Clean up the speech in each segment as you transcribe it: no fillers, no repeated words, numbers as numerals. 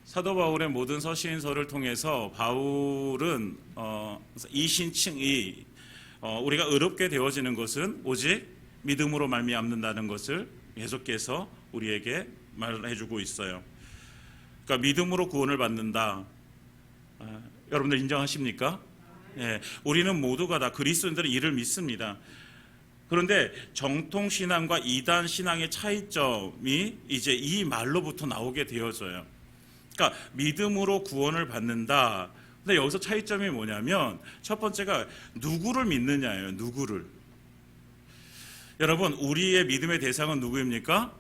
사도 바울의 모든 서신서를 통해서 바울은 이 신칭이 우리가 의롭게 되어지는 것은 오직 믿음으로 말미암는다는 것을 계속해서 우리에게 말해주고 있어요. 그러니까 믿음으로 구원을 받는다. 여러분들 인정하십니까? 예, 우리는 모두가 다 그리스도인들은 이를 믿습니다. 그런데 정통신앙과 이단신앙의 차이점이 이제 이 말로부터 나오게 되어져요. 그러니까 믿음으로 구원을 받는다. 근데 여기서 차이점이 뭐냐면 첫 번째가 누구를 믿느냐예요. 누구를. 여러분, 우리의 믿음의 대상은 누구입니까?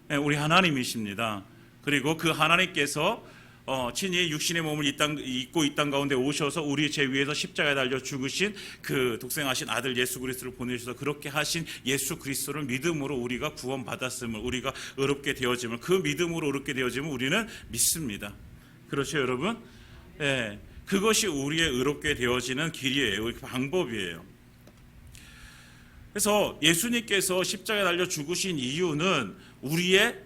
네, 우리 하나님이십니다. 그리고 그 하나님께서 친히 육신의 몸을 입고 이 땅 가운데 오셔서 우리 죄 위에서 십자가에 달려 죽으신 그 독생하신 아들 예수 그리스도를 보내주셔서 그렇게 하신 예수 그리스도를 믿음으로 우리가 구원받았음을, 우리가 의롭게 되어짐을, 그 믿음으로 의롭게 되어짐을 우리는 믿습니다. 그렇죠, 여러분? 예, 그것이 우리의 의롭게 되어지는 길이에요. 방법이에요. 그래서 예수님께서 십자가에 달려 죽으신 이유는 우리의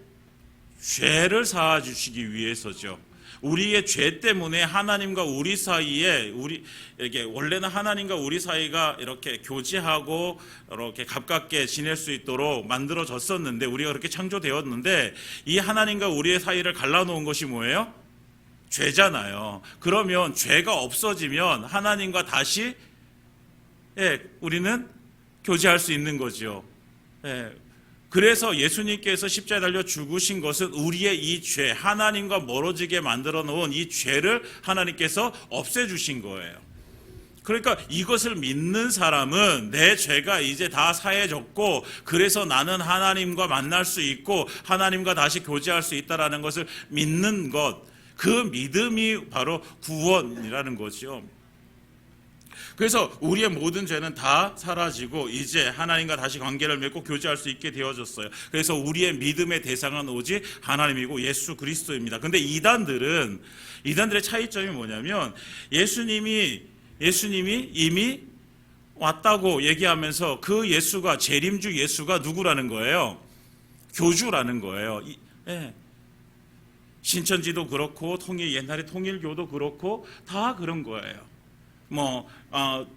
죄를 사하 주시기 위해서죠. 우리의 죄 때문에 하나님과 우리 사이에 이게 원래는 하나님과 우리 사이가 이렇게 교제하고 이렇게 가깝게 지낼 수 있도록 만들어졌었는데, 우리가 그렇게 창조되었는데, 이 하나님과 우리의 사이를 갈라놓은 것이 뭐예요? 죄잖아요. 그러면 죄가 없어지면 하나님과 다시 우리는 교제할 수 있는 거죠. 그래서 예수님께서 십자가에 달려 죽으신 것은 우리의 이 죄, 하나님과 멀어지게 만들어 놓은 이 죄를 하나님께서 없애주신 거예요. 그러니까 이것을 믿는 사람은 내 죄가 이제 다 사해졌고, 그래서 나는 하나님과 만날 수 있고 하나님과 다시 교제할 수 있다는 것을 믿는 것, 그 믿음이 바로 구원이라는 거죠. 그래서 우리의 모든 죄는 다 사라지고 이제 하나님과 다시 관계를 맺고 교제할 수 있게 되어졌어요. 그래서 우리의 믿음의 대상은 오직 하나님이고 예수 그리스도입니다. 근데 이단들의 차이점이 뭐냐면 예수님이 이미 왔다고 얘기하면서 그 예수가, 재림주 예수가 누구라는 거예요? 교주라는 거예요. 신천지도 그렇고 옛날에 통일교도 그렇고 다 그런 거예요.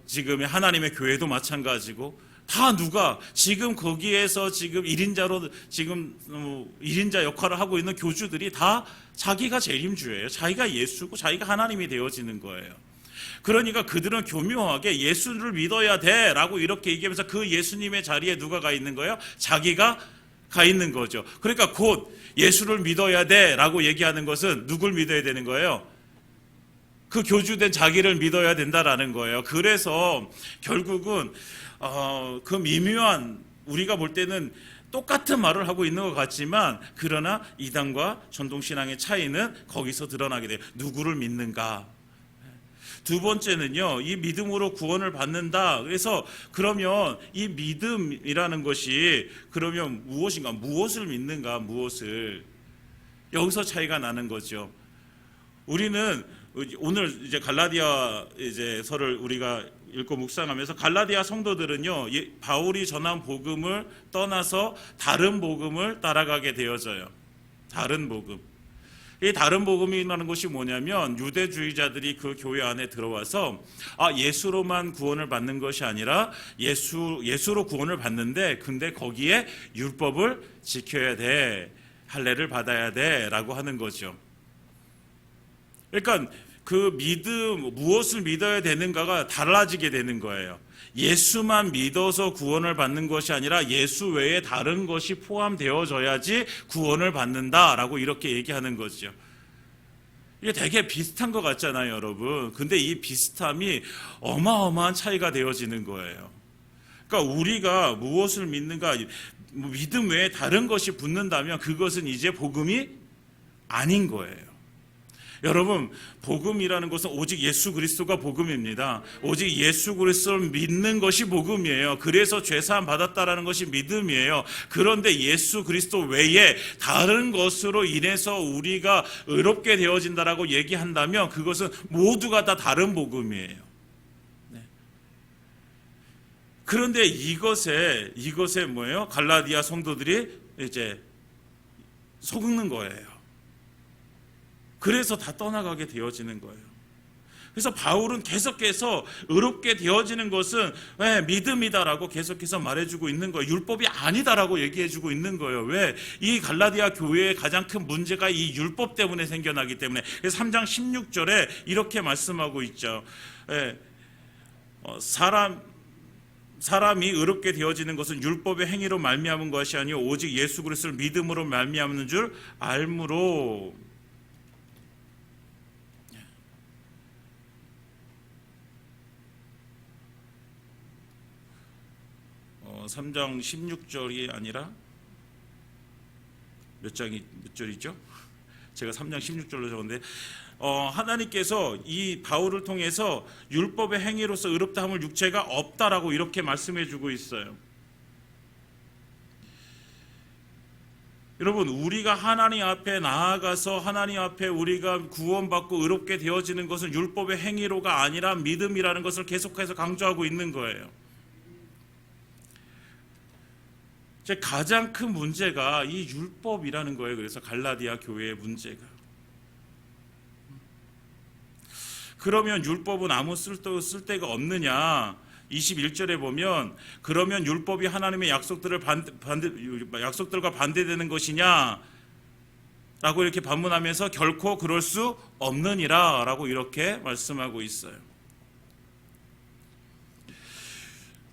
지금의 하나님의 교회도 마찬가지고, 다 누가 지금 거기에서 지금 1인자로 지금 1인자 역할을 하고 있는 교주들이 다 자기가 재림주예요. 자기가 예수고 자기가 하나님이 되어지는 거예요. 그러니까 그들은 교묘하게 예수를 믿어야 돼 라고 이렇게 얘기하면서 그 예수님의 자리에 누가 가 있는 거예요? 자기가 가 있는 거죠. 그러니까 곧 예수를 믿어야 돼 라고 얘기하는 것은 누굴 믿어야 되는 거예요? 그 교주된 자기를 믿어야 된다라는 거예요. 그래서 결국은 그 미묘한, 우리가 볼 때는 똑같은 말을 하고 있는 것 같지만, 그러나 이단과 전통신앙의 차이는 거기서 드러나게 돼요. 누구를 믿는가. 두 번째는요, 이 믿음으로 구원을 받는다. 그래서 그러면 이 믿음이라는 것이 그러면 무엇인가, 무엇을 믿는가, 무엇을. 여기서 차이가 나는 거죠. 우리는 오늘 이제 갈라디아 서를 우리가 읽고 묵상하면서, 갈라디아 성도들은요, 바울이 전한 복음을 떠나서 다른 복음을 따라가게 되어져요. 다른 복음. 이 다른 복음이라는 것이 뭐냐면, 유대주의자들이 그 교회 안에 들어와서 예수로만 구원을 받는 것이 아니라 예수로 구원을 받는데, 근데 거기에 율법을 지켜야 돼, 할례를 받아야 돼라고 하는 거죠. 그러니까 그 믿음, 무엇을 믿어야 되는가가 달라지게 되는 거예요. 예수만 믿어서 구원을 받는 것이 아니라 예수 외에 다른 것이 포함되어져야지 구원을 받는다라고 이렇게 얘기하는 거죠. 이게 되게 비슷한 것 같잖아요, 여러분. 근데 이 비슷함이 어마어마한 차이가 되어지는 거예요. 그러니까 우리가 무엇을 믿는가, 믿음 외에 다른 것이 붙는다면 그것은 이제 복음이 아닌 거예요. 여러분, 복음이라는 것은 오직 예수 그리스도가 복음입니다. 오직 예수 그리스도를 믿는 것이 복음이에요. 그래서 죄사함 받았다라는 것이 믿음이에요. 그런데 예수 그리스도 외에 다른 것으로 인해서 우리가 의롭게 되어진다라고 얘기한다면 그것은 모두가 다 다른 복음이에요. 그런데 이것에 뭐예요? 갈라디아 성도들이 이제 속는 거예요. 그래서 다 떠나가게 되어지는 거예요. 그래서 바울은 계속해서 의롭게 되어지는 것은 믿음이다라고 계속해서 말해주고 있는 거예요. 율법이 아니다라고 얘기해주고 있는 거예요. 왜? 이 갈라디아 교회의 가장 큰 문제가 이 율법 때문에 생겨나기 때문에. 그래서 3장 16절에 이렇게 말씀하고 있죠. 사람이 의롭게 되어지는 것은 율법의 행위로 말미암은 것이 아니요 오직 예수 그리스도를 믿음으로 말미암는 줄 알므로. 3장 16절이 아니라 몇 절이죠? 제가 3장 16절로 적었는데 하나님께서 이 바울을 통해서 율법의 행위로서 의롭다 함을 육체가 없다라고 이렇게 말씀해 주고 있어요. 여러분, 우리가 하나님 앞에 나아가서 하나님 앞에 우리가 구원받고 의롭게 되어지는 것은 율법의 행위로가 아니라 믿음이라는 것을 계속해서 강조하고 있는 거예요. 가장 큰 문제가 이 율법이라는 거예요. 그래서 갈라디아 교회의 문제가. 그러면 율법은 아무 쓸데가 없느냐? 21절에 보면 그러면 율법이 하나님의 약속들과 반대되는 것이냐? 라고 이렇게 반문하면서 결코 그럴 수 없느니라 라고 이렇게 말씀하고 있어요.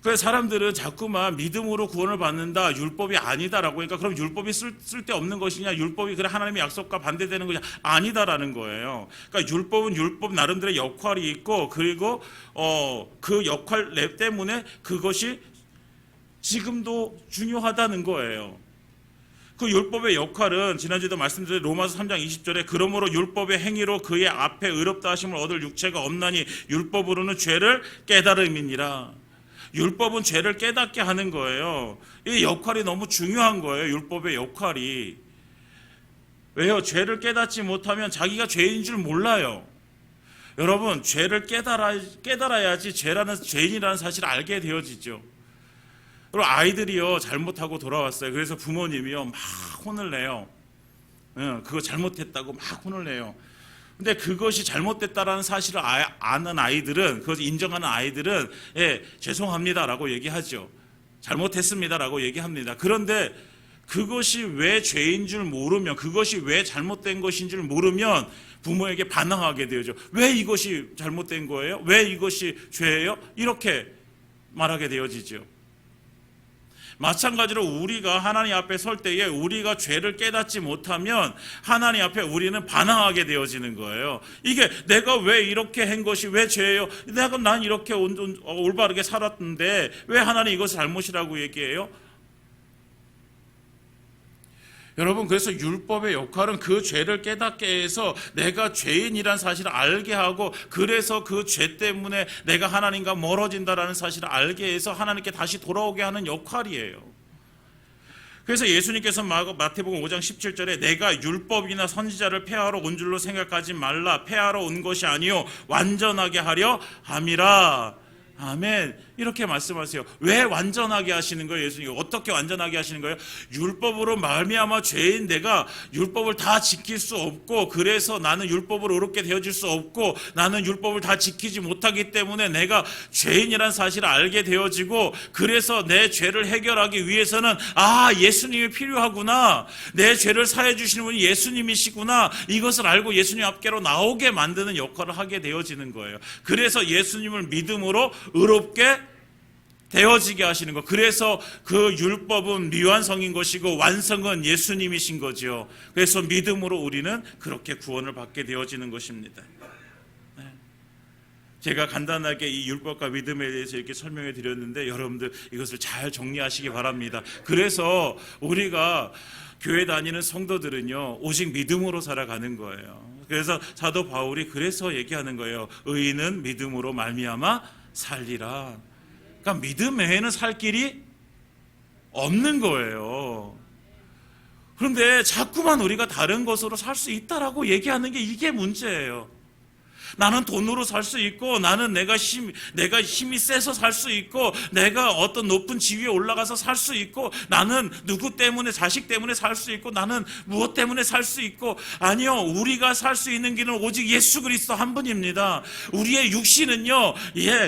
그래서 사람들은 자꾸만 믿음으로 구원을 받는다, 율법이 아니다라고 하니까 그럼 율법이 쓸데없는 것이냐, 율법이 그래 하나님의 약속과 반대되는 것이냐, 아니다라는 거예요. 그러니까 율법은 율법 나름대로의 역할이 있고 그리고 그 역할 때문에 그것이 지금도 중요하다는 거예요. 그 율법의 역할은 지난주에도 말씀드린 로마서 3장 20절에 그러므로 율법의 행위로 그의 앞에 의롭다 하심을 얻을 육체가 없나니 율법으로는 죄를 깨달음이니라. 율법은 죄를 깨닫게 하는 거예요. 이 역할이 너무 중요한 거예요. 율법의 역할이. 왜요? 죄를 깨닫지 못하면 자기가 죄인 줄 몰라요. 여러분, 죄를 깨달아야지 죄인이라는 사실을 알게 되어지죠. 그리고 아이들이요, 잘못하고 돌아왔어요. 그래서 부모님이요, 막 혼을 내요. 그거 잘못했다고 막 혼을 내요. 근데 그것이 잘못됐다라는 사실을 아는 아이들은, 그것을 인정하는 아이들은 죄송합니다라고 얘기하죠. 잘못했습니다라고 얘기합니다. 그런데 그것이 왜 죄인 줄 모르면, 그것이 왜 잘못된 것인 줄 모르면 부모에게 반항하게 되죠. 왜 이것이 잘못된 거예요? 왜 이것이 죄예요? 이렇게 말하게 되어지죠. 마찬가지로 우리가 하나님 앞에 설 때에 우리가 죄를 깨닫지 못하면 하나님 앞에 우리는 반항하게 되어지는 거예요. 이게 내가 왜 이렇게 한 것이 왜 죄예요? 난 이렇게 올바르게 살았는데 왜 하나님 이것을 잘못이라고 얘기해요? 여러분, 그래서 율법의 역할은 그 죄를 깨닫게 해서 내가 죄인이란 사실을 알게 하고, 그래서 그 죄 때문에 내가 하나님과 멀어진다라는 사실을 알게 해서 하나님께 다시 돌아오게 하는 역할이에요. 그래서 예수님께서 마태복음 5장 17절에 내가 율법이나 선지자를 폐하러 온 줄로 생각하지 말라. 폐하러 온 것이 아니요 완전하게 하려 함이라. 아멘. 이렇게 말씀하세요. 왜 완전하게 하시는 거예요? 예수님 어떻게 완전하게 하시는 거예요? 율법으로 말미암아 죄인 내가 율법을 다 지킬 수 없고, 그래서 나는 율법으로 의롭게 되어질 수 없고, 나는 율법을 다 지키지 못하기 때문에 내가 죄인이란 사실을 알게 되어지고, 그래서 내 죄를 해결하기 위해서는 예수님이 필요하구나, 내 죄를 사해 주시는 분이 예수님이시구나, 이것을 알고 예수님 앞께로 나오게 만드는 역할을 하게 되어지는 거예요. 그래서 예수님을 믿음으로 의롭게 되어지게 하시는 것. 그래서 그 율법은 미완성인 것이고 완성은 예수님이신 거죠. 그래서 믿음으로 우리는 그렇게 구원을 받게 되어지는 것입니다. 제가 간단하게 이 율법과 믿음에 대해서 이렇게 설명해 드렸는데 여러분들 이것을 잘 정리하시기 바랍니다. 그래서 우리가 교회 다니는 성도들은요, 오직 믿음으로 살아가는 거예요. 그래서 사도 바울이 그래서 얘기하는 거예요. 의인은 믿음으로 말미암아 살리라. 그러니까 믿음 외에는 살 길이 없는 거예요. 그런데 자꾸만 우리가 다른 것으로 살 수 있다라고 얘기하는 게 이게 문제예요. 나는 돈으로 살 수 있고, 나는 내가 힘이 세서 살 수 있고, 내가 어떤 높은 지위에 올라가서 살 수 있고, 나는 누구 때문에, 자식 때문에 살 수 있고, 나는 무엇 때문에 살 수 있고. 아니요, 우리가 살 수 있는 길은 오직 예수 그리스도 한 분입니다. 우리의 육신은요,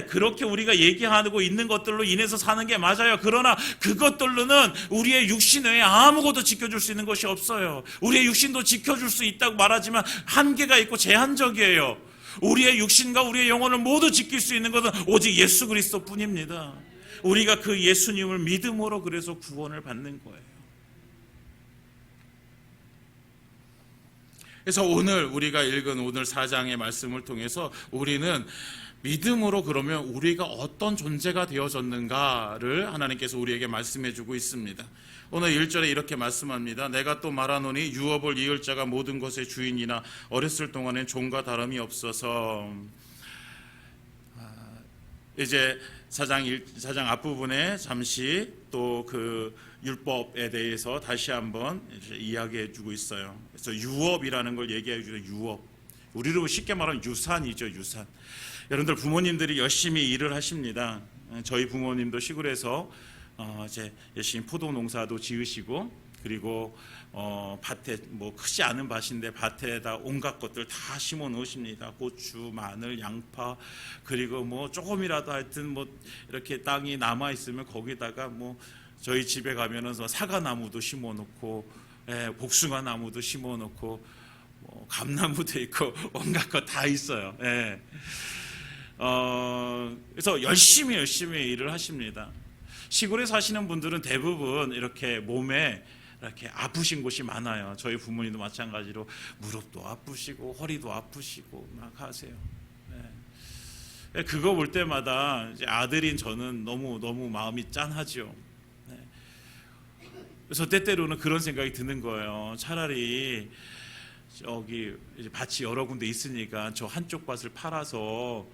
그렇게 우리가 얘기하고 있는 것들로 인해서 사는 게 맞아요. 그러나 그것들로는 우리의 육신 외에 아무것도 지켜줄 수 있는 것이 없어요. 우리의 육신도 지켜줄 수 있다고 말하지만 한계가 있고 제한적이에요. 우리의 육신과 우리의 영혼을 모두 지킬 수 있는 것은 오직 예수 그리스도 뿐입니다. 우리가 그 예수님을 믿음으로 그래서 구원을 받는 거예요. 그래서 오늘 우리가 읽은 오늘 4장의 말씀을 통해서 우리는 믿음으로 그러면 우리가 어떤 존재가 되어졌는가를 하나님께서 우리에게 말씀해 주고 있습니다. 오늘 1절에 이렇게 말씀합니다. 내가 또 말하노니 유업을 이을 자가 모든 것의 주인이나 어렸을 동안엔 종과 다름이 없어서. 이제 4장 앞부분에 잠시 또 그 율법에 대해서 다시 한번 이야기해 주고 있어요. 그래서 유업이라는 걸 얘기해 주죠. 유업. 우리로 쉽게 말하면 유산이죠. 유산. 여러분들 부모님들이 열심히 일을 하십니다. 저희 부모님도 시골에서 이제 열심히 포도 농사도 지으시고, 그리고 밭에 뭐 크지 않은 밭인데 밭에다 온갖 것들 다 심어 놓으십니다. 고추, 마늘, 양파, 그리고 뭐 조금이라도 하여튼 뭐 이렇게 땅이 남아 있으면 거기다가 뭐 저희 집에 가면은 사과나무도 심어 놓고, 복숭아 나무도 심어 놓고, 뭐 감나무도 있고 온갖 것 다 있어요. 그래서 열심히 일을 하십니다. 시골에 사시는 분들은 대부분 이렇게 몸에 이렇게 아프신 곳이 많아요. 저희 부모님도 마찬가지로 무릎도 아프시고 허리도 아프시고 막 하세요. 그거 볼 때마다 이제 아들인 저는 너무 마음이 짠하죠. 그래서 때때로는 그런 생각이 드는 거예요. 차라리 저기 이제 밭이 여러 군데 있으니까 저 한쪽 밭을 팔아서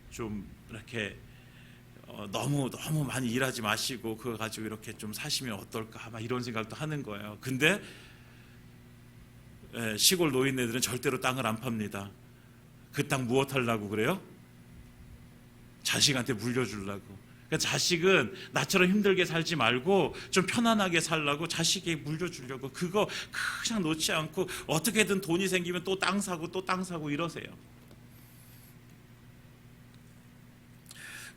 좀 이렇게 너무 많이 일하지 마시고 그거 가지고 이렇게 좀 사시면 어떨까, 막 이런 생각도 하는 거예요. 근데 시골 노인네들은 절대로 땅을 안 팝니다. 그 땅 무엇 하려고 그래요? 자식한테 물려주려고. 그러니까 자식은 나처럼 힘들게 살지 말고 좀 편안하게 살라고 자식에게 물려주려고. 그거 그냥 놓지 않고 어떻게든 돈이 생기면 또 땅 사고 이러세요.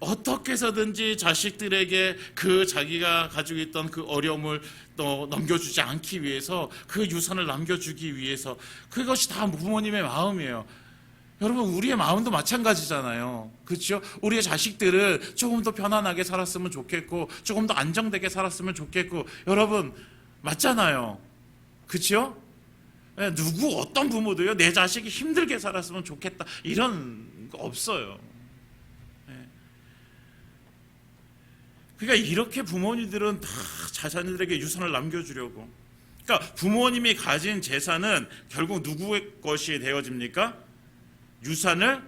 어떻게 해서든지 자식들에게 그 자기가 가지고 있던 그 어려움을 또 넘겨주지 않기 위해서, 그 유산을 남겨주기 위해서, 그것이 다 부모님의 마음이에요. 여러분, 우리의 마음도 마찬가지잖아요. 그렇죠? 우리의 자식들은 조금 더 편안하게 살았으면 좋겠고, 조금 더 안정되게 살았으면 좋겠고, 여러분 맞잖아요. 그렇죠? 누구 어떤 부모도요, 내 자식이 힘들게 살았으면 좋겠다 이런 거 없어요. 그러니까 이렇게 부모님들은 다 자녀들에게 유산을 남겨주려고. 그러니까 부모님이 가진 재산은 결국 누구의 것이 되어집니까? 유산을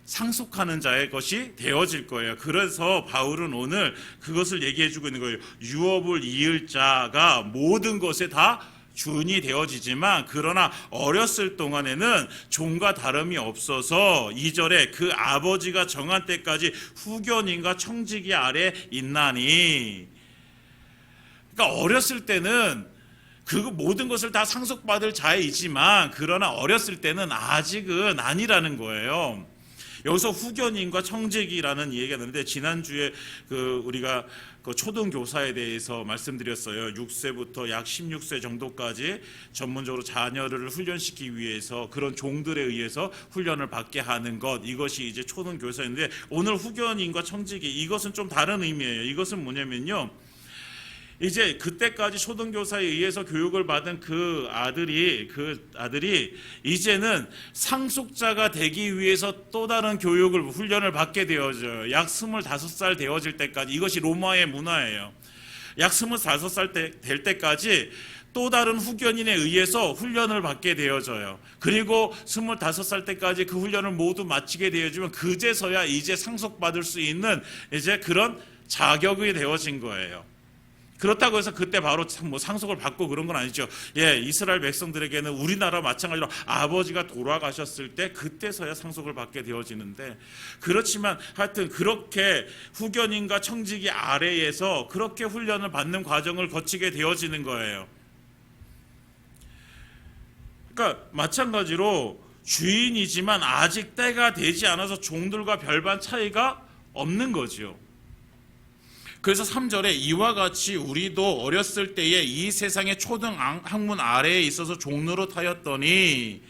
상속하는 자의 것이 되어질 거예요. 그래서 바울은 오늘 그것을 얘기해주고 있는 거예요. 유업을 이을 자가 모든 것에 다 주인이 되어지지만, 그러나 어렸을 동안에는 종과 다름이 없어서 2절에 그 아버지가 정한 때까지 후견인과 청지기 아래 있나니. 그러니까 어렸을 때는 그 모든 것을 다 상속받을 자이지만, 그러나 어렸을 때는 아직은 아니라는 거예요. 여기서 후견인과 청지기라는 얘기가 나는데, 지난주에 우리가 그 초등교사에 대해서 말씀드렸어요. 6세부터 약 16세 정도까지 전문적으로 자녀를 훈련시키기 위해서 그런 종들에 의해서 훈련을 받게 하는 것, 이것이 이제 초등교사인데, 오늘 후견인과 청지기, 이것은 좀 다른 의미예요. 이것은 뭐냐면요, 이제 그때까지 초등교사에 의해서 교육을 받은 그 아들이 이제는 상속자가 되기 위해서 또 다른 교육을, 훈련을 받게 되어져요. 약 25살 되어질 때까지. 이것이 로마의 문화예요. 약 25살 될 때까지 또 다른 후견인에 의해서 훈련을 받게 되어져요. 그리고 25살 때까지 그 훈련을 모두 마치게 되어지면 그제서야 이제 상속받을 수 있는 이제 그런 자격이 되어진 거예요. 그렇다고 해서 그때 바로 뭐 상속을 받고 그런 건 아니죠. 예, 이스라엘 백성들에게는 우리나라 마찬가지로 아버지가 돌아가셨을 때 그때서야 상속을 받게 되어지는데, 그렇지만 하여튼 그렇게 후견인과 청지기 아래에서 그렇게 훈련을 받는 과정을 거치게 되어지는 거예요. 그러니까 마찬가지로 주인이지만 아직 때가 되지 않아서 종들과 별반 차이가 없는 거죠. 그래서 3절에 이와 같이 우리도 어렸을 때에 이 세상의 초등 학문 아래에 있어서 종노릇하였더니,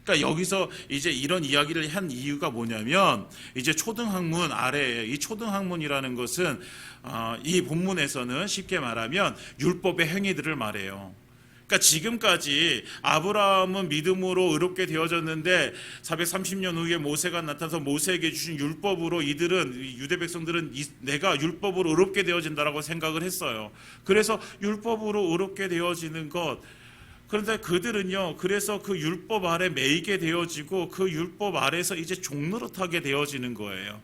그러니까 여기서 이제 이런 이야기를 한 이유가 뭐냐면, 이제 초등 학문 아래에, 이 초등 학문이라는 것은 이 본문에서는 쉽게 말하면 율법의 행위들을 말해요. 그러니까 지금까지 아브라함은 믿음으로 의롭게 되어졌는데 430년 후에 모세가 나타나서 모세에게 주신 율법으로 이들은, 유대 백성들은 내가 율법으로 의롭게 되어진다라고 생각을 했어요. 그래서 율법으로 의롭게 되어지는 것, 그런데 그들은요, 그래서 그 율법 아래 매이게 되어지고 그 율법 아래서 이제 종노릇하게 되어지는 거예요.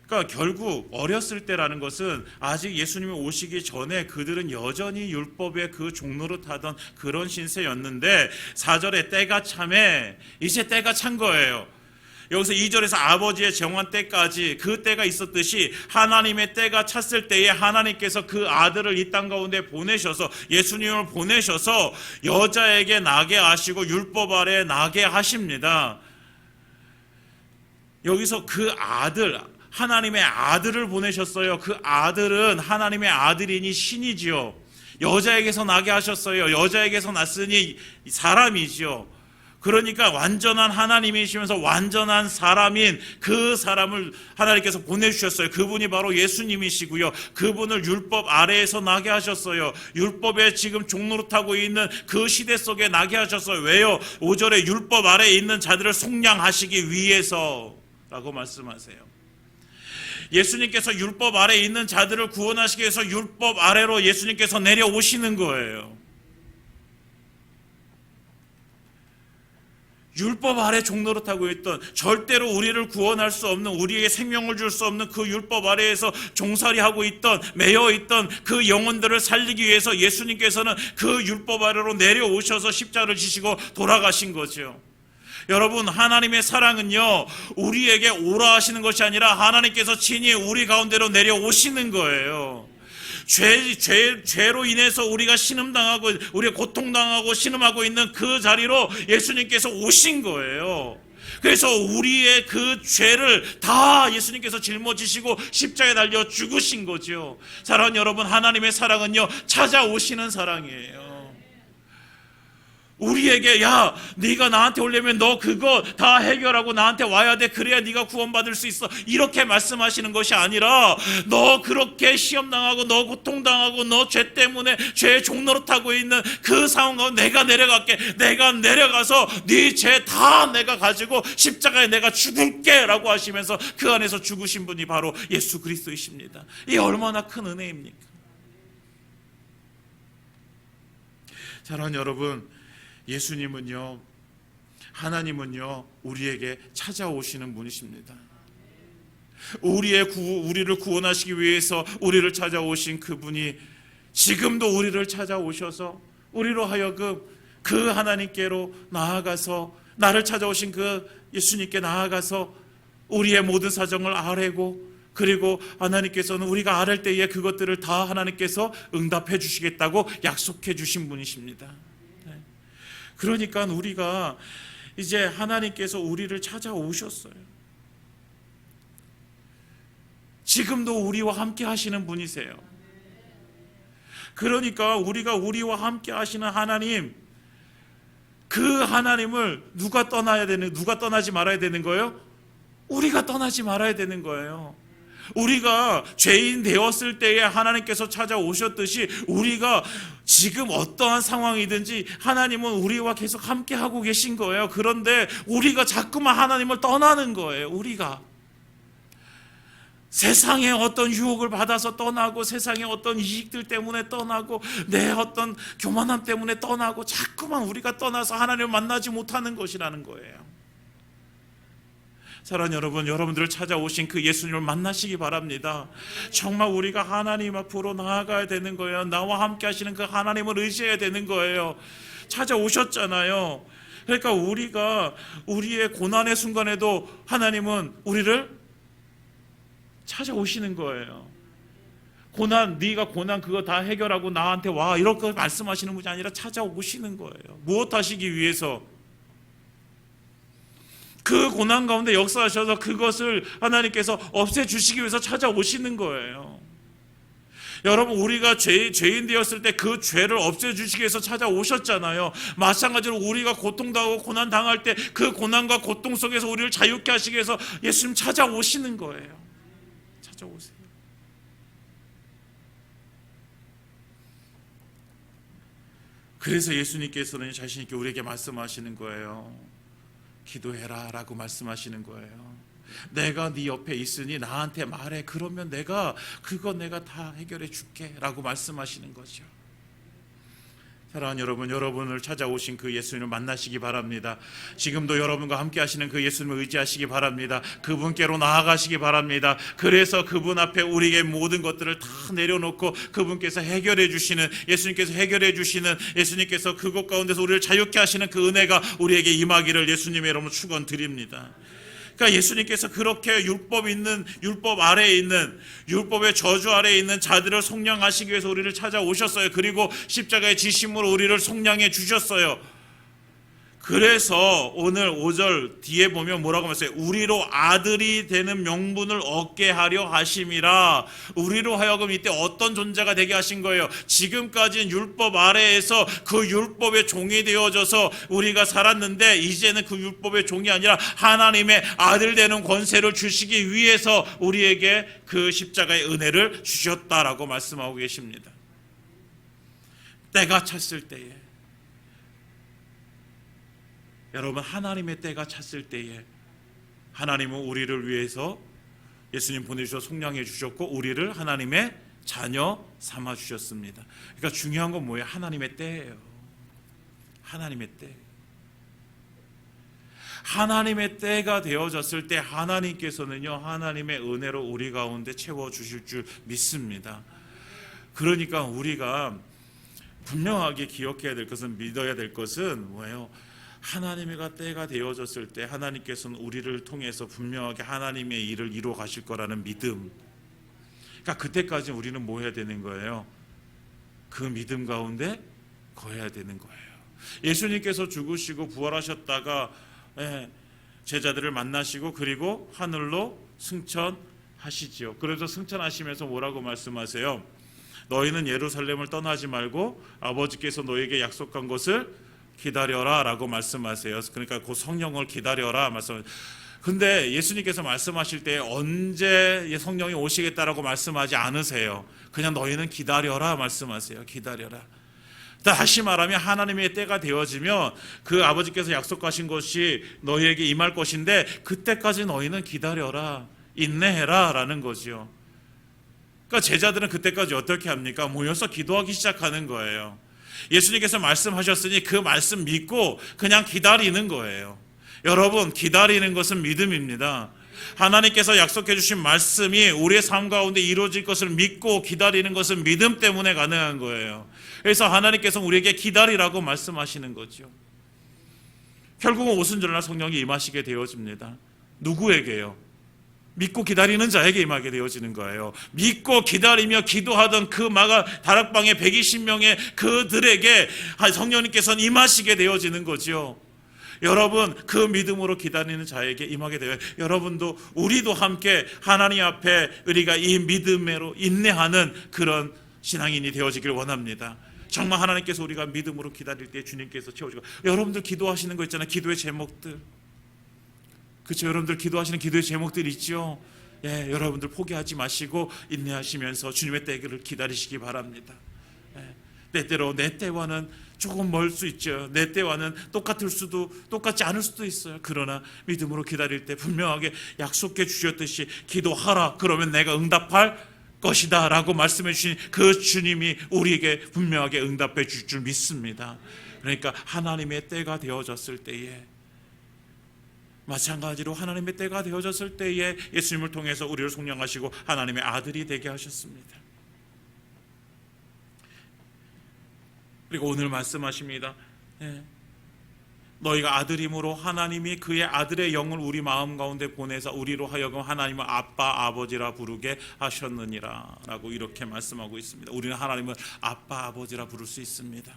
그러니까 결국 어렸을 때라는 것은 아직 예수님이 오시기 전에 그들은 여전히 율법의 그 종노릇하던 그런 신세였는데, 4절에 때가 참에 이제 때가 찬 거예요. 여기서 2절에서 아버지의 정한 때까지 그 때가 있었듯이 하나님의 때가 찼을 때에 하나님께서 그 아들을 이 땅 가운데 보내셔서, 예수님을 보내셔서 여자에게 나게 하시고 율법 아래 나게 하십니다. 여기서 그 아들, 하나님의 아들을 보내셨어요. 그 아들은 하나님의 아들이니 신이지요. 여자에게서 나게 하셨어요. 여자에게서 났으니 사람이지요. 그러니까 완전한 하나님이시면서 완전한 사람인 그 사람을 하나님께서 보내주셨어요. 그분이 바로 예수님이시고요. 그분을 율법 아래에서 나게 하셨어요. 율법에 지금 종노릇하고 있는 그 시대 속에 나게 하셨어요. 왜요? 5절에 율법 아래에 있는 자들을 속량하시기 위해서라고 말씀하세요. 예수님께서 율법 아래에 있는 자들을 구원하시기 위해서 율법 아래로 예수님께서 내려오시는 거예요. 율법 아래 종노릇하고 있던, 절대로 우리를 구원할 수 없는, 우리에게 생명을 줄 수 없는 그 율법 아래에서 종살이하고 있던, 매여 있던 그 영혼들을 살리기 위해서 예수님께서는 그 율법 아래로 내려오셔서 십자가를 지시고 돌아가신 거죠. 여러분, 하나님의 사랑은요, 우리에게 오라 하시는 것이 아니라 하나님께서 친히 우리 가운데로 내려오시는 거예요. 죄로 인해서 우리가 신음당하고, 우리가 고통당하고 신음하고 있는 그 자리로 예수님께서 오신 거예요. 그래서 우리의 그 죄를 다 예수님께서 짊어지시고 십자가에 달려 죽으신 거죠. 사랑하는 여러분, 하나님의 사랑은요, 찾아오시는 사랑이에요. 우리에게 야, 네가 나한테 오려면 너 그거 다 해결하고 나한테 와야 돼. 그래야 네가 구원받을 수 있어. 이렇게 말씀하시는 것이 아니라, 너 그렇게 시험당하고 너 고통당하고 너 죄 때문에 죄의 종노릇하고 있는 그 상황 가운데 내가 내려갈게. 내가 내려가서 네 죄 다 내가 가지고 십자가에 내가 죽을게 라고 하시면서 그 안에서 죽으신 분이 바로 예수 그리스도이십니다. 이 얼마나 큰 은혜입니까? 사랑하는 여러분, 예수님은요, 하나님은요, 우리에게 찾아오시는 분이십니다. 우리를 구원하시기 위해서 우리를 찾아오신 그분이 지금도 우리를 찾아오셔서 우리로 하여금 그 하나님께로 나아가서, 나를 찾아오신 그 예수님께 나아가서 우리의 모든 사정을 아뢰고, 그리고 하나님께서는 우리가 아뢰 때에 그것들을 다 하나님께서 응답해 주시겠다고 약속해 주신 분이십니다. 그러니까 우리가 이제 하나님께서 우리를 찾아오셨어요. 지금도 우리와 함께 하시는 분이세요. 그러니까 우리와 함께 하시는 하나님, 그 하나님을 누가 떠나지 말아야 되는 거예요? 우리가 떠나지 말아야 되는 거예요. 우리가 죄인 되었을 때에 하나님께서 찾아오셨듯이 우리가 지금 어떠한 상황이든지 하나님은 우리와 계속 함께 하고 계신 거예요. 그런데 우리가 자꾸만 하나님을 떠나는 거예요. 우리가 세상의 어떤 유혹을 받아서 떠나고, 세상의 어떤 이익들 때문에 떠나고, 내 어떤 교만함 때문에 떠나고, 자꾸만 우리가 떠나서 하나님을 만나지 못하는 것이라는 거예요. 사랑하는 여러분, 여러분들을 찾아오신 그 예수님을 만나시기 바랍니다. 정말 우리가 하나님 앞으로 나아가야 되는 거예요. 나와 함께 하시는 그 하나님을 의지해야 되는 거예요. 찾아오셨잖아요. 그러니까 우리가 우리의 고난의 순간에도 하나님은 우리를 찾아오시는 거예요. 고난, 네가 고난 그거 다 해결하고 나한테 와 이렇게 말씀하시는 분이 아니라 찾아오시는 거예요. 무엇 하시기 위해서? 그 고난 가운데 역사하셔서 그것을 하나님께서 없애주시기 위해서 찾아오시는 거예요. 여러분, 우리가 죄인 되었을 때 그 죄를 없애주시기 위해서 찾아오셨잖아요. 마찬가지로 우리가 고통당하고 고난당할 때 그 고난과 고통 속에서 우리를 자유케 하시기 위해서 예수님 찾아오시는 거예요. 찾아오세요. 그래서 예수님께서는 자신 있게 우리에게 말씀하시는 거예요. 기도해라 라고 말씀하시는 거예요. 내가 네 옆에 있으니 나한테 말해. 그러면 내가 다 해결해 줄게 라고 말씀하시는 거죠. 사랑하는 여러분, 여러분을 찾아오신 그 예수님을 만나시기 바랍니다. 지금도 여러분과 함께 하시는 그 예수님을 의지하시기 바랍니다. 그분께로 나아가시기 바랍니다. 그래서 그분 앞에 우리의 모든 것들을 다 내려놓고 그분께서 해결해 주시는, 예수님께서 해결해 주시는, 예수님께서 그곳 가운데서 우리를 자유케 하시는 그 은혜가 우리에게 임하기를 예수님의 이름으로 축원드립니다. 그러니까 예수님께서 그렇게 율법 아래에 있는, 율법의 저주 아래에 있는 자들을 속량하시기 위해서 우리를 찾아오셨어요. 그리고 십자가의 지심으로 우리를 속량해 주셨어요. 그래서 오늘 5절 뒤에 보면 뭐라고 말했어요? 우리로 아들이 되는 명분을 얻게 하려 하심이라. 우리로 하여금 이때 어떤 존재가 되게 하신 거예요? 지금까지는 율법 아래에서 그 율법의 종이 되어져서 우리가 살았는데, 이제는 그 율법의 종이 아니라 하나님의 아들 되는 권세를 주시기 위해서 우리에게 그 십자가의 은혜를 주셨다라고 말씀하고 계십니다. 때가 찼을 때에, 여러분, 하나님의 때가 찼을 때에 하나님은 우리를 위해서 예수님 보내주셔서 속량해 주셨고 우리를 하나님의 자녀 삼아 주셨습니다. 그러니까 중요한 건 뭐예요? 하나님의 때예요. 하나님의 때. 하나님의 때가 되어졌을 때 하나님께서는요, 하나님의 은혜로 우리 가운데 채워주실 줄 믿습니다. 그러니까 우리가 분명하게 기억해야 될 것은, 믿어야 될 것은 뭐예요? 하나님의 때가 되어졌을 때 하나님께서는 우리를 통해서 분명하게 하나님의 일을 이루어 가실 거라는 믿음. 그러니까 그때까지 우리는 뭐 해야 되는 거예요? 그 믿음 가운데 거해야 되는 거예요. 예수님께서 죽으시고 부활하셨다가 제자들을 만나시고 그리고 하늘로 승천하시지요. 그래서 승천하시면서 뭐라고 말씀하세요? 너희는 예루살렘을 떠나지 말고 아버지께서 너희에게 약속한 것을 기다려라 라고 말씀하세요. 그러니까 그 성령을 기다려라 말씀. 근데 예수님께서 말씀하실 때 언제 성령이 오시겠다라고 말씀하지 않으세요. 그냥 너희는 기다려라 말씀하세요. 기다려라. 다시 말하면 하나님의 때가 되어지면 그 아버지께서 약속하신 것이 너희에게 임할 것인데 그때까지 너희는 기다려라, 인내해라 라는 거죠. 그러니까 제자들은 그때까지 어떻게 합니까? 모여서 기도하기 시작하는 거예요. 예수님께서 말씀하셨으니 그 말씀 믿고 그냥 기다리는 거예요. 여러분, 기다리는 것은 믿음입니다. 하나님께서 약속해 주신 말씀이 우리의 삶 가운데 이루어질 것을 믿고 기다리는 것은 믿음 때문에 가능한 거예요. 그래서 하나님께서 우리에게 기다리라고 말씀하시는 거죠. 결국은 오순절날 성령이 임하시게 되어집니다. 누구에게요? 믿고 기다리는 자에게 임하게 되어지는 거예요. 믿고 기다리며 기도하던 그 다락방의 120명의 그들에게 성령님께서는 임하시게 되어지는 거죠. 여러분, 그 믿음으로 기다리는 자에게 임하게 되어요. 여러분도, 우리도 함께 하나님 앞에 우리가 이 믿음으로 인내하는 그런 신앙인이 되어지길 원합니다. 정말 하나님께서 우리가 믿음으로 기다릴 때 주님께서 채워주고, 여러분들 기도하시는 거 있잖아요. 기도의 제목들. 그렇죠? 여러분들 기도하시는 기도의 제목들이 있죠. 여러분들 포기하지 마시고 인내하시면서 주님의 때를 기다리시기 바랍니다. 때때로 내 때와는 조금 멀 수 있죠. 내 때와는 똑같지 않을 수도 있어요. 그러나 믿음으로 기다릴 때 분명하게 약속해 주셨듯이 기도하라, 그러면 내가 응답할 것이다 라고 말씀해 주신 그 주님이 우리에게 분명하게 응답해 줄 줄 믿습니다. 그러니까 하나님의 때가 되어졌을 때에 마찬가지로 하나님의 때가 되어졌을 때에 예수님을 통해서 우리를 속량하시고 하나님의 아들이 되게 하셨습니다. 그리고 오늘 말씀하십니다. 너희가 아들임으로 하나님이 그의 아들의 영을 우리 마음 가운데 보내서 우리로 하여금 하나님을 아빠 아버지라 부르게 하셨느니라 라고 이렇게 말씀하고 있습니다. 우리는 하나님을 아빠 아버지라 부를 수 있습니다.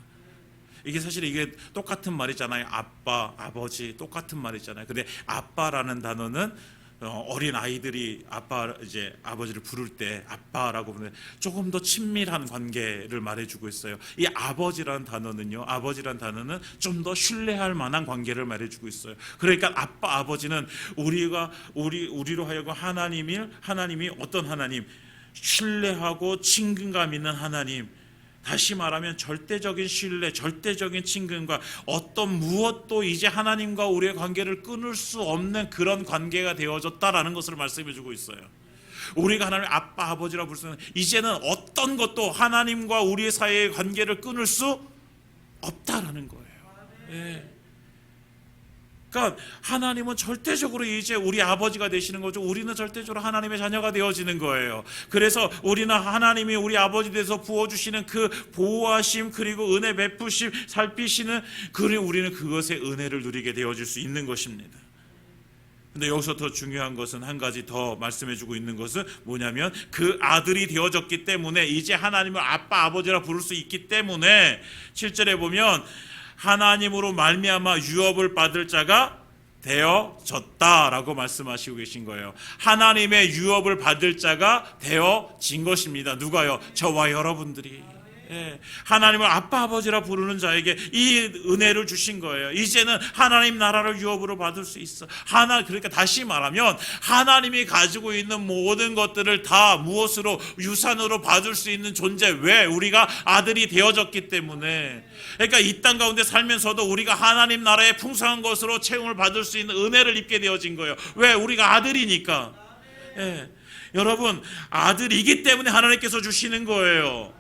이게 사실 이게 똑같은 말이잖아요. 아빠 아버지 똑같은 말이잖아요. 근데 아빠라는 단어는 어린 아이들이 아빠 이제 아버지를 부를 때 아빠라고 부르는 조금 더 친밀한 관계를 말해주고 있어요. 이 아버지라는 단어는요, 아버지라는 단어는 좀 더 신뢰할 만한 관계를 말해주고 있어요. 그러니까 아빠 아버지는 우리로 하여금 하나님이 어떤 하나님, 신뢰하고 친근감 있는 하나님. 다시 말하면 절대적인 신뢰, 절대적인 친근과 어떤 무엇도 이제 하나님과 우리의 관계를 끊을 수 없는 그런 관계가 되어졌다라는 것을 말씀해 주고 있어요. 우리가 하나님 아빠 아버지라 부를 수 있는, 이제는 어떤 것도 하나님과 우리 사이의 관계를 끊을 수 없다라는 거예요. 예. 그러니까 하나님은 절대적으로 이제 우리 아버지가 되시는 거죠. 우리는 절대적으로 하나님의 자녀가 되어지는 거예요. 그래서 우리는 하나님이 우리 아버지 돼서 부어주시는 그 보호하심, 그리고 은혜 베푸심, 살피시는, 그리고 우리는 그것의 은혜를 누리게 되어질 수 있는 것입니다. 근데 여기서 더 중요한 것은 한 가지 더 말씀해주고 있는 것은 뭐냐면, 그 아들이 되어졌기 때문에 이제 하나님을 아빠 아버지라 부를 수 있기 때문에 7절에 보면 하나님으로 말미암아 유업을 받을 자가 되어졌다라고 말씀하시고 계신 거예요. 하나님의 유업을 받을 자가 되어진 것입니다. 누가요? 저와 여러분들이. 하나님을 아빠 아버지라 부르는 자에게 이 은혜를 주신 거예요. 이제는 하나님 나라를 유업으로 받을 수 있어. 그러니까 다시 말하면 하나님이 가지고 있는 모든 것들을 다 무엇으로, 유산으로 받을 수 있는 존재. 왜? 우리가 아들이 되어졌기 때문에. 그러니까 이 땅 가운데 살면서도 우리가 하나님 나라의 풍성한 것으로 채움을 받을 수 있는 은혜를 입게 되어진 거예요. 왜? 우리가 아들이니까. 여러분, 아들이기 때문에 하나님께서 주시는 거예요.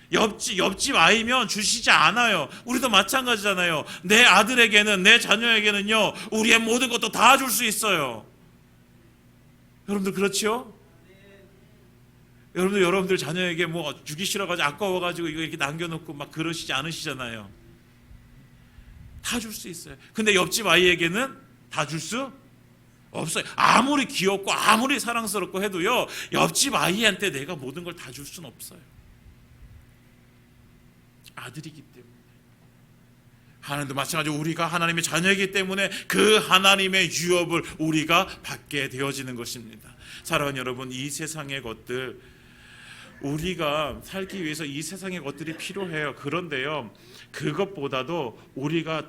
옆집 아이면 주시지 않아요. 우리도 마찬가지잖아요. 내 아들에게는, 내 자녀에게는요, 우리의 모든 것도 다 줄 수 있어요. 여러분들 그렇죠? 여러분들 자녀에게 뭐 주기 싫어가지고 아까워가지고 이거 이렇게 남겨놓고 막 그러시지 않으시잖아요. 다 줄 수 있어요. 근데 옆집 아이에게는 다 줄 수 없어요. 아무리 귀엽고 아무리 사랑스럽고 해도요, 옆집 아이한테 내가 모든 걸 다 줄 수는 없어요. 아들이기 때문에. 하나님도 마찬가지로 우리가 하나님의 자녀이기 때문에 그 하나님의 유업을 우리가 받게 되어지는 것입니다. 사랑하는 여러분, 이 세상의 것들, 우리가 살기 위해서 이 세상의 것들이 필요해요. 그런데요, 그것보다도 우리가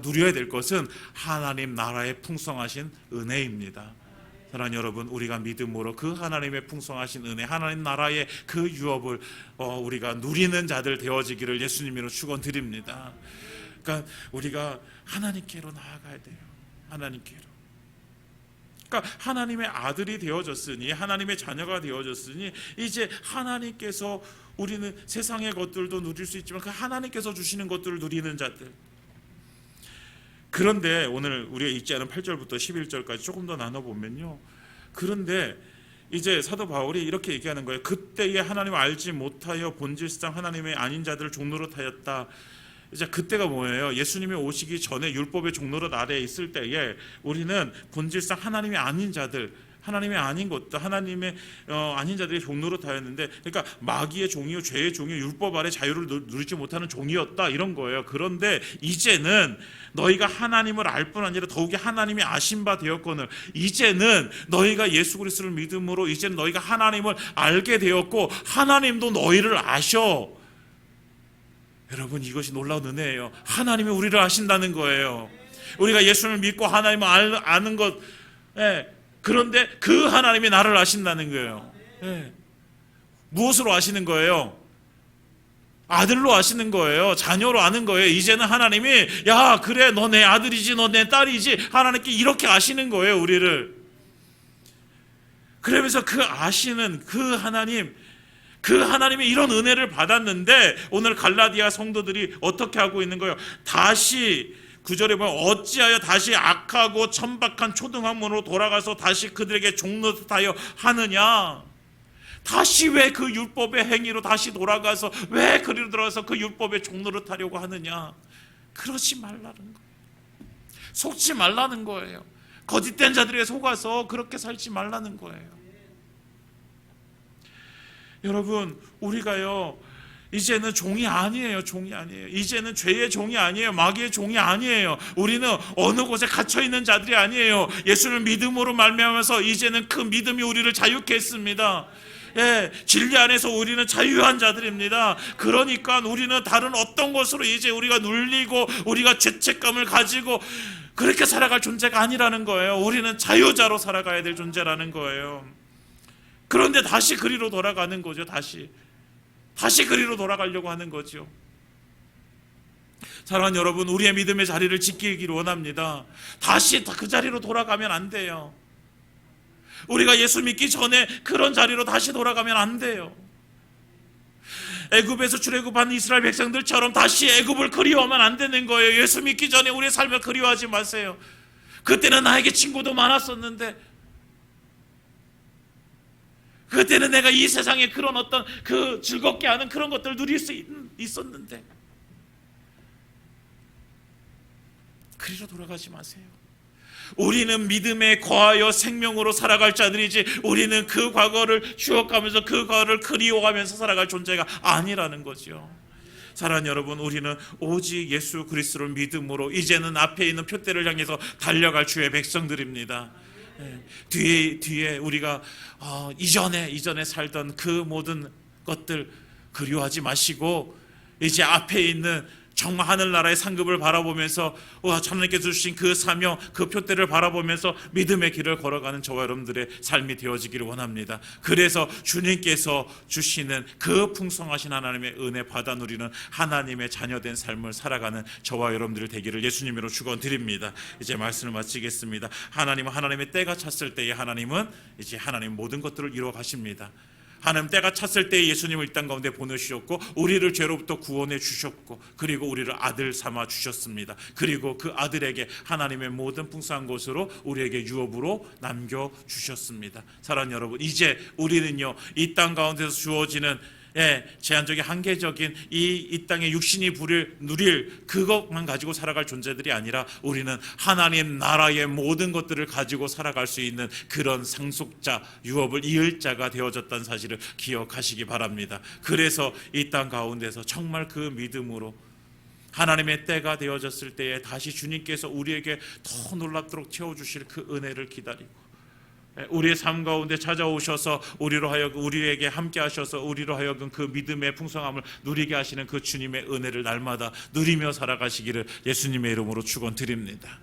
누려야 될 것은 하나님 나라의 풍성하신 은혜입니다. 사랑하는 여러분, 우리가 믿음으로 그 하나님의 풍성하신 은혜, 하나님 나라의 그 유업을 우리가 누리는 자들 되어지기를 예수님으로 축원드립니다. 그러니까 우리가 하나님께로 나아가야 돼요. 하나님께로. 그러니까 하나님의 아들이 되어졌으니, 하나님의 자녀가 되어졌으니, 이제 하나님께서, 우리는 세상의 것들도 누릴 수 있지만 그 하나님께서 주시는 것들을 누리는 자들. 그런데 오늘 우리가 읽지 않은 8절부터 11절까지 조금 더 나눠보면요, 그런데 이제 사도 바울이 이렇게 얘기하는 거예요. 그때에 하나님을 알지 못하여 본질상 하나님의 아닌 자들을 종노릇 하였다. 이제 그때가 뭐예요? 예수님이 오시기 전에 율법의 종노릇 아래에 있을 때에 우리는 본질상 하나님의 아닌 자들, 하나님의 아닌 것도 하나님의 아닌 자들이 종노릇 하였는데, 그러니까 마귀의 종이요, 죄의 종이요, 율법 아래 자유를 누리지 못하는 종이었다, 이런 거예요. 그런데 이제는 너희가 하나님을 알 뿐 아니라 더욱이 하나님이 아신 바 되었거늘, 이제는 너희가 예수 그리스도를 믿음으로 이제는 너희가 하나님을 알게 되었고 하나님도 너희를 아셔. 여러분, 이것이 놀라운 은혜예요. 하나님이 우리를 아신다는 거예요. 우리가 예수를 믿고 하나님을 아는 것, 그런데 그 하나님이 나를 아신다는 거예요. 무엇으로 아시는 거예요? 아들로 아시는 거예요. 자녀로 아는 거예요. 이제는 하나님이, 야, 그래, 너 내 아들이지, 너 내 딸이지, 하나님께 이렇게 아시는 거예요, 우리를. 그러면서 그 아시는 그 하나님이 이런 은혜를 받았는데, 오늘 갈라디아 성도들이 어떻게 하고 있는 거예요? 다시 9절에 보면 어찌하여 다시 악하고 천박한 초등학문으로 돌아가서 다시 그들에게 종노릇하여 하느냐. 다시 왜 그 율법의 행위로 다시 돌아가서 왜 그리로 들어가서 그 율법의 종노릇하려고 하느냐. 그러지 말라는 거예요. 속지 말라는 거예요. 거짓된 자들에게 속아서 그렇게 살지 말라는 거예요. 여러분, 우리가요 이제는 종이 아니에요. 종이 아니에요. 이제는 죄의 종이 아니에요. 마귀의 종이 아니에요. 우리는 어느 곳에 갇혀 있는 자들이 아니에요. 예수를 믿음으로 말미암아서 이제는 그 믿음이 우리를 자유케 했습니다. 예, 진리 안에서 우리는 자유한 자들입니다. 그러니까 우리는 다른 어떤 것으로 이제 우리가 눌리고 우리가 죄책감을 가지고 그렇게 살아갈 존재가 아니라는 거예요. 우리는 자유자로 살아가야 될 존재라는 거예요. 그런데 다시 그리로 돌아가는 거죠. 다시 그리로 돌아가려고 하는 거죠. 사랑하는 여러분, 우리의 믿음의 자리를 지키기를 원합니다. 다시 그 자리로 돌아가면 안 돼요. 우리가 예수 믿기 전에 그런 자리로 다시 돌아가면 안 돼요. 애굽에서 출애굽한 이스라엘 백성들처럼 다시 애굽을 그리워하면 안 되는 거예요. 예수 믿기 전에 우리의 삶을 그리워하지 마세요. 그때는 나에게 친구도 많았었는데, 그때는 내가 이 세상에 그런 어떤 그 즐겁게 하는 그런 것들을 누릴 수 있었는데, 그리로 돌아가지 마세요. 우리는 믿음에 거하여 생명으로 살아갈 자들이지, 우리는 그 과거를 추억하면서 그 과거를 그리워하면서 살아갈 존재가 아니라는 거죠. 사랑하는 여러분, 우리는 오직 예수 그리스도를 믿음으로 이제는 앞에 있는 표대를 향해서 달려갈 주의 백성들입니다. 뒤에 우리가 이전에 살던 그 모든 것들 그리워하지 마시고, 이제 앞에 있는 정말 하늘나라의 상급을 바라보면서 하나님께서 주신 그 사명, 그 표대를 바라보면서 믿음의 길을 걸어가는 저와 여러분들의 삶이 되어지기를 원합니다. 그래서 주님께서 주시는 그 풍성하신 하나님의 은혜 받아 누리는 하나님의 자녀된 삶을 살아가는 저와 여러분들 되기를 예수님으로 축원드립니다. 이제 말씀을 마치겠습니다. 하나님은 하나님의 때가 찼을 때에 하나님은 이제 하나님 모든 것들을 이루어 가십니다. 하나님 때가 찼을 때 예수님을 이 땅 가운데 보내주셨고, 우리를 죄로부터 구원해 주셨고, 그리고 우리를 아들 삼아 주셨습니다. 그리고 그 아들에게 하나님의 모든 풍성한 것으로 우리에게 유업으로 남겨주셨습니다. 사랑하는 여러분, 이제 우리는요 이 땅 가운데서 주어지는 제한적인 한계적인 이 땅의 육신이 누릴 그것만 가지고 살아갈 존재들이 아니라, 우리는 하나님 나라의 모든 것들을 가지고 살아갈 수 있는 그런 상속자, 유업을 이을 자가 되어졌다는 사실을 기억하시기 바랍니다. 그래서 이 땅 가운데서 정말 그 믿음으로 하나님의 때가 되어졌을 때에 다시 주님께서 우리에게 더 놀랍도록 채워주실 그 은혜를 기다리고, 우리의 삶 가운데 찾아오셔서 우리에게 함께 하셔서 우리로 하여금 그 믿음의 풍성함을 누리게 하시는 그 주님의 은혜를 날마다 누리며 살아가시기를 예수님의 이름으로 축원드립니다.